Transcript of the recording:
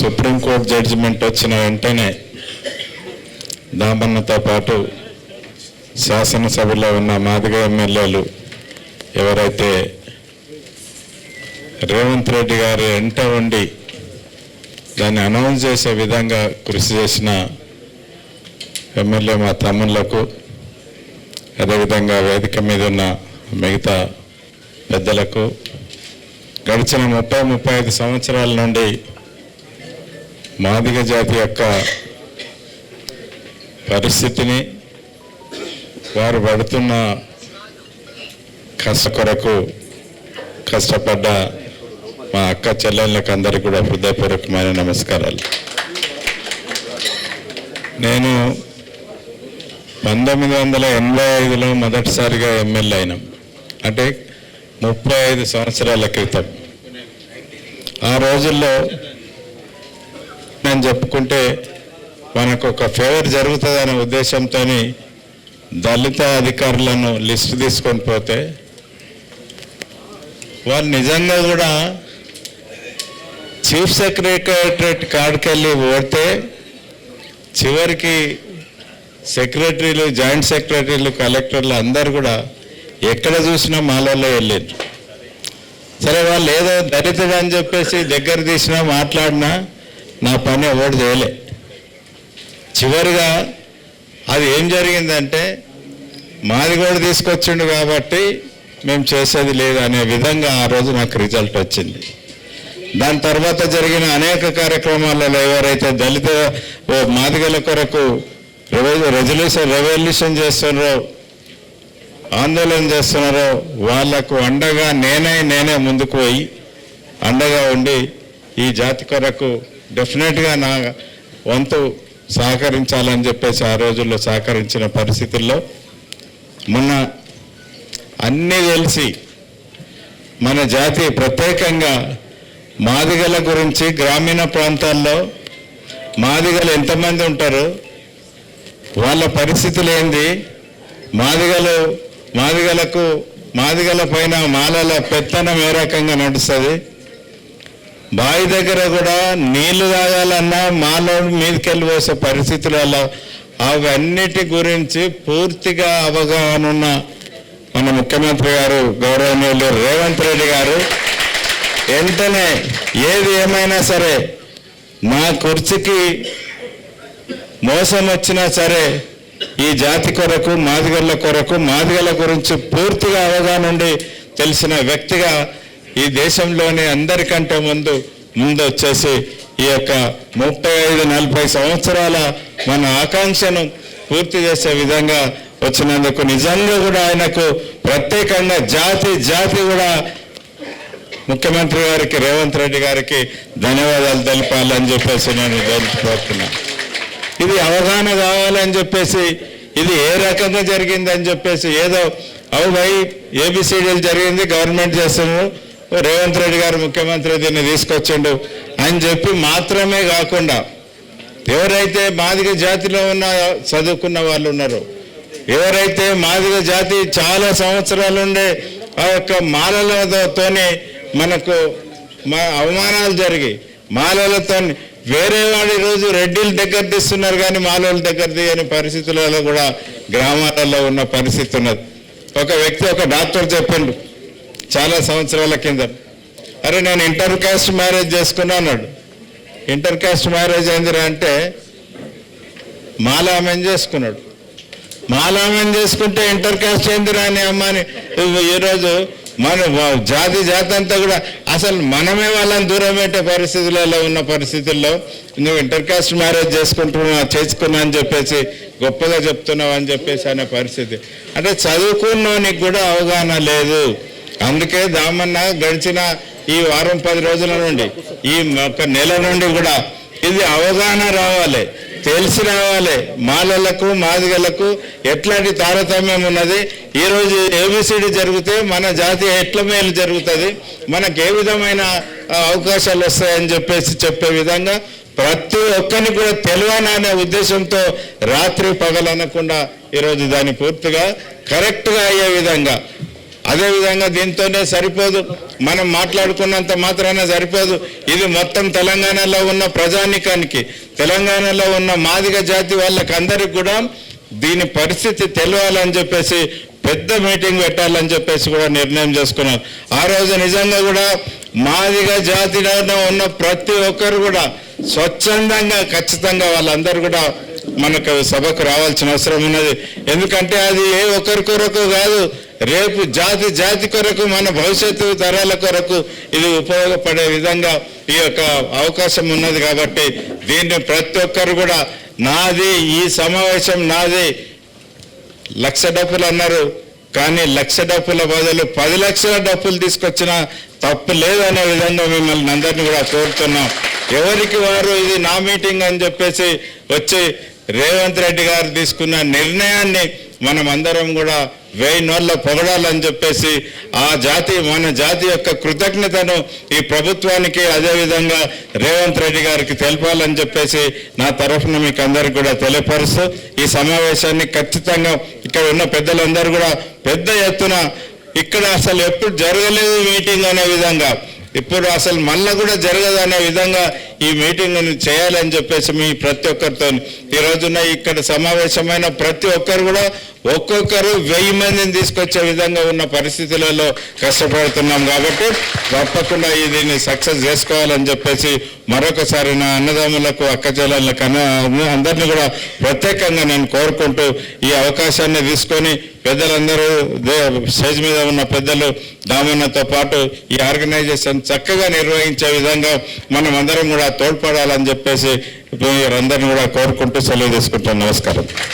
Supreme court judgement వచ్చిన వెంటనే దామన్నతో పాటు శాసనసభలో ఉన్న మాదిగ ఎమ్మెల్యేలు ఎవరైతే రేవంత్ రెడ్డి గారు వెంట ఉండి దాన్ని అనౌన్స్ చేసే విధంగా కృషి చేసిన ఎమ్మెల్యే మా తమ్ముళ్లకు, అదేవిధంగా వేదిక మీద ఉన్న మిగతా పెద్దలకు, గడిచిన 30-35 సంవత్సరాల నుండి మాదిగ జాతి యొక్క పరిస్థితిని, వారు పడుతున్న కష్ట కొరకు కష్టపడ్డ మా అక్క చెల్లెళ్ళకి అందరికీ కూడా హృదయపూర్వకమైన నమస్కారాలు. నేను 1985లో మొదటిసారిగా ఎమ్మెల్యే అయినాం, అంటే 35 సంవత్సరాల క్రితం. ఆ రోజుల్లో నేను చెప్పుకుంటే మనకు ఒక ఫేవర్ జరుగుతుందనే ఉద్దేశంతో దళిత అధికారులను లిస్టు తీసుకొని పోతే వాళ్ళు నిజంగా కూడా చీఫ్ సెక్రటరేట్ కాడికి వెళ్ళి ఓడితే చివరికి సెక్రటరీలు, జాయింట్ సెక్రటరీలు, కలెక్టర్లు అందరు కూడా ఎక్కడ చూసినా మాలలో వెళ్ళారు. సరే, వాళ్ళు ఏదో దళితుడు అని చెప్పేసి దగ్గర తీసినా మాట్లాడినా నా పని ఎవడు చేయలే. చివరిగా అది ఏం జరిగిందంటే మాది కూడా తీసుకొచ్చిండు కాబట్టి మేము చేసేది లేదు అనే విధంగా ఆ రోజు నాకు రిజల్ట్ వచ్చింది. దాని తర్వాత జరిగిన అనేక కార్యక్రమాలలో ఎవరైతే దళిత మాదిగల కొరకు రెవల్యూషన్ చేస్తున్నారో, ఆందోళన చేస్తున్నారో వాళ్లకు అండగా నేనే ముందుకు పోయి అండగా ఉండి ఈ జాతి కొరకు డెఫినెట్గా నా వంతు సహకరించాలని చెప్పేసి ఆ రోజుల్లో సహకరించిన పరిస్థితుల్లో మొన్న అన్నీ తెలిసి మన జాతి ప్రత్యేకంగా మాదిగల గురించి గ్రామీణ ప్రాంతాల్లో మాదిగలు ఎంతమంది ఉంటారు, వాళ్ళ పరిస్థితులు ఏంది, మాదిగల పైన మాలల పెత్తనం ఏ రకంగా నడుస్తుంది, బావి దగ్గర కూడా నీళ్లు తాగాలన్నా మాలో మీదకెళ్ళి పోసే పరిస్థితులలో అవన్నిటి గురించి పూర్తిగా అవగాహన ఉన్న మన ముఖ్యమంత్రి గారు గౌరవనీయులు రేవంత్ రెడ్డి గారు వెంటనే ఏది ఏమైనా సరే నా కుర్చీకి మోసం వచ్చినా సరే ఈ జాతి కొరకు, మాదిగల గురించి పూర్తిగా అవగాహన ఉండి తెలిసిన వ్యక్తిగా ఈ దేశంలోని అందరికంటే ముందు వచ్చేసి ఈ యొక్క 35-40 సంవత్సరాల మన ఆకాంక్షను పూర్తి చేసే విధంగా వచ్చినందుకు నిజంగా కూడా ఆయనకు ప్రత్యేకంగా జాతి కూడా ముఖ్యమంత్రి గారికి, రేవంత్ రెడ్డి గారికి ధన్యవాదాలు తెలపాలని చెప్పేసి నేను కోరుతున్నా. ఇది అవగాహన కావాలని చెప్పేసి, ఇది ఏ రకంగా జరిగిందని చెప్పేసి ఏదో భయ్ ఏబిసిడీలు జరిగింది, గవర్నమెంట్ చేస్తున్నారు, రేవంత్ రెడ్డి గారు ముఖ్యమంత్రి దీన్ని తీసుకొచ్చిండు అని చెప్పి మాత్రమే కాకుండా ఎవరైతే మాదిగ జాతిలో ఉన్న చదువుకున్న వాళ్ళు ఉన్నారో, ఎవరైతే మాదిగ జాతి చాలా సంవత్సరాల నుండే ఆ యొక్క మాలలతోనే మనకు అవమానాలు జరిగి మాలలతో వేరే వాడి రోజు రెడ్డిల దగ్గర తీస్తున్నారు కానీ మాలల దగ్గర తీయని పరిస్థితులలో కూడా గ్రామాలలో ఉన్న పరిస్థితి ఉన్నది. ఒక డాక్టర్ చెప్పిండు చాలా సంవత్సరాల కింద, అరే నేను ఇంటర్ కాస్ట్ మ్యారేజ్ చేసుకున్నా అన్నాడు. ఇంటర్ కాస్ట్ మ్యారేజ్ ఏందిరా అంటే మాలామెన్ చేసుకున్నాడు. మాలామెన్ చేసుకుంటే ఇంటర్ కాస్ట్ ఏందిరా అని అమ్మని ఈరోజు మన జాతి అంతా కూడా అసలు మనమే వాళ్ళని దూరం పెట్టే పరిస్థితులలో ఉన్న పరిస్థితుల్లో నువ్వు ఇంటర్ కాస్ట్ మ్యారేజ్ చేసుకున్నా అని చెప్పేసి గొప్పగా చెప్తున్నావు అని చెప్పేసి అనే పరిస్థితి. అంటే చదువుకున్నోనికి కూడా అవగాహన లేదు. అందుకే దామన్న గడిచిన ఈ వారం 10 రోజుల నుండి, ఈ ఒక నెల నుండి కూడా ఇది అవగాహన రావాలి, తెలిసి రావాలి. మాలలకు, మాదిగలకు ఎట్లాంటి తారతమ్యం ఉన్నది, ఈరోజు ఏబిసిడి జరిగితే మన జాతి ఎట్ల మేలు జరుగుతుంది, మనకు ఏ విధమైన అవకాశాలు వస్తాయని చెప్పేసి చెప్పే విధంగా ప్రతి ఒక్కరిని కూడా తెలియననే ఉద్దేశంతో రాత్రి పగలనకుండా ఈరోజు దాన్ని పూర్తిగా కరెక్ట్గా అయ్యే విధంగా అదేవిధంగా దీంతోనే సరిపోదు, మనం మాట్లాడుకున్నంత మాత్రాన సరిపోదు. ఇది మొత్తం తెలంగాణలో ఉన్న ప్రజానీకానికి, తెలంగాణలో ఉన్న మాదిగ జాతి వాళ్ళకి అందరికి కూడా దీని పరిస్థితి తెలియాలని చెప్పేసి పెద్ద మీటింగ్ పెట్టాలని చెప్పేసి కూడా నిర్ణయం చేసుకున్నాం. ఆ రోజు నిజంగా కూడా మాదిగ జాతిలో ఉన్న ప్రతి ఒక్కరు కూడా స్వచ్ఛందంగా ఖచ్చితంగా వాళ్ళందరూ కూడా మనకు సభకు రావాల్సిన అవసరం ఉన్నది. ఎందుకంటే అది ఏ ఒక్కరి కొరకు కాదు, రేపు జాతి కొరకు, మన భవిష్యత్తు తరాల కొరకు ఇది ఉపయోగపడే విధంగా ఈ యొక్క అవకాశం ఉన్నది. కాబట్టి దీన్ని ప్రతి ఒక్కరు కూడా నాది, ఈ సమావేశం నాది. 1,00,000 డప్పులు అన్నారు, కానీ 1,00,000 డప్పుల బదులు 10 లక్షల డప్పులు తీసుకొచ్చినా తప్పు లేదనే విధంగా మిమ్మల్ని అందరినీ కూడా కోరుతున్నాం. ఎవరికి వారు ఇది నా మీటింగ్ అని చెప్పేసి వచ్చి రేవంత్ రెడ్డి గారు తీసుకున్న నిర్ణయాన్ని మనం అందరం కూడా 1000 నోళ్ళ పొగడాలని చెప్పేసి మన జాతి యొక్క కృతజ్ఞతను ఈ ప్రభుత్వానికి, అదేవిధంగా రేవంత్ రెడ్డి గారికి తెలపాలని చెప్పేసి నా తరఫున మీకు అందరికి కూడా తెలియపరుస్తూ ఈ సమావేశాన్ని ఖచ్చితంగా ఇక్కడ ఉన్న పెద్దలందరూ కూడా పెద్ద ఎత్తున, ఇక్కడ అసలు ఎప్పుడు జరగలేదు మీటింగ్ అనే విధంగా, ఇప్పుడు అసలు మళ్ళా కూడా జరగదు అనే విధంగా ఈ మీటింగ్ చేయాలని చెప్పేసి మీ ప్రతి ఒక్కరితో ఈ రోజున ఇక్కడ సమావేశమైన ప్రతి ఒక్కరు కూడా ఒక్కొక్కరు 1000 మందిని తీసుకొచ్చే విధంగా ఉన్న పరిస్థితులలో కష్టపడుతున్నాం. కాబట్టి తప్పకుండా దీన్ని సక్సెస్ చేసుకోవాలని చెప్పేసి మరొకసారి నా అన్నదమ్ములకు, అక్కచెల్లెళ్ళకు అందరినీ కూడా ప్రత్యేకంగా నేను కోరుకుంటూ ఈ అవకాశాన్ని తీసుకొని పెద్దలందరూ స్టేజ్ మీద ఉన్న పెద్దలు దామన్నతో పాటు ఈ ఆర్గనైజేషన్ చక్కగా నిర్వహించే విధంగా మనం అందరం కూడా తోడ్పడాలని చెప్పేసి అందరినీ కూడా కోరుకుంటూ సెలవు తీసుకుంటాను. నమస్కారం.